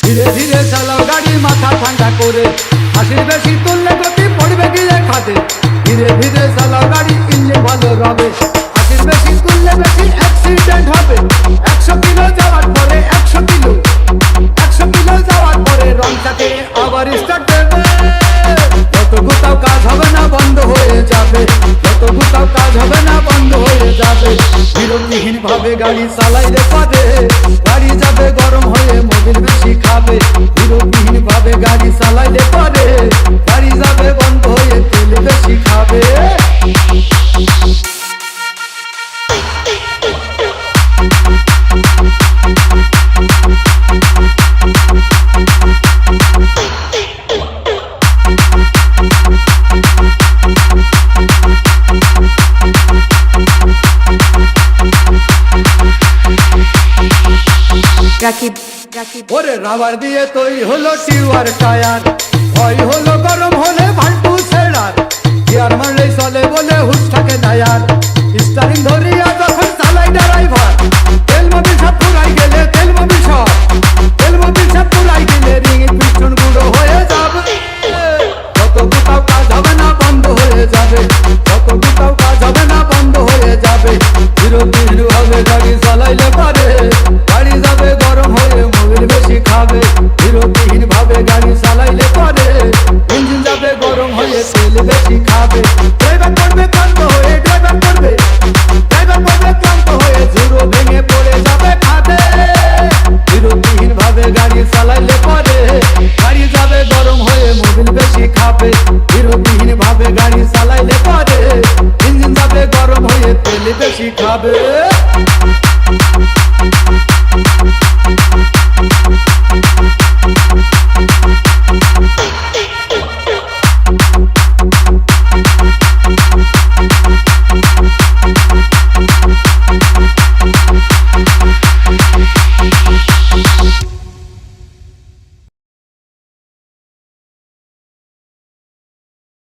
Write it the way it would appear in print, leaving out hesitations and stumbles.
ধীরে ধীরে চালাও গাড়ি মাথা ঠান্ডা করে, হাসির বেশি তুললে গতি পড়বে গিয়ে খাদে। ধীরে ধীরে চালাও গাড়ি, ইঞ্জিন ভালো রবে, হাসির বেশি তুললে বেশি অ্যাক্সিডেন্ট হবে। 100 কিলো যাওয়ার পরে 100 কিলো যাওয়ার পরে রং চাকে আবার স্টার্ট দেবে। যত গুতাও কাজ হবে না, বন্ধ হয়ে যাবে। যত গুতাও কাজ হবে না, বন্ধ হয়ে যাবে। বিরতিহীন ভাবে গাড়ি চালাইলে পরে গাড়ি যাবে গরম হয়ে, মোবিল বেশি খাবে। বিরতিহীন ভাবে গাড়ি চালাইলে পরে গাড়ি যাবে বন্ধ হয়ে, তেল বেশি খাবে। ওরে রাবার দিয়ে তৈরি হলো টিউবার টায়ার, ভয় হলো গরম হলে ভাল্টু ছেড়ার। গিয়ার মারলেই চলে বলে হুশ থাকে নায়ার, স্টারিং ধরিয়া যখন চালাই ড্রাইভার। তেল মবিল সব ফুরাই গেলে তেল মবিল সব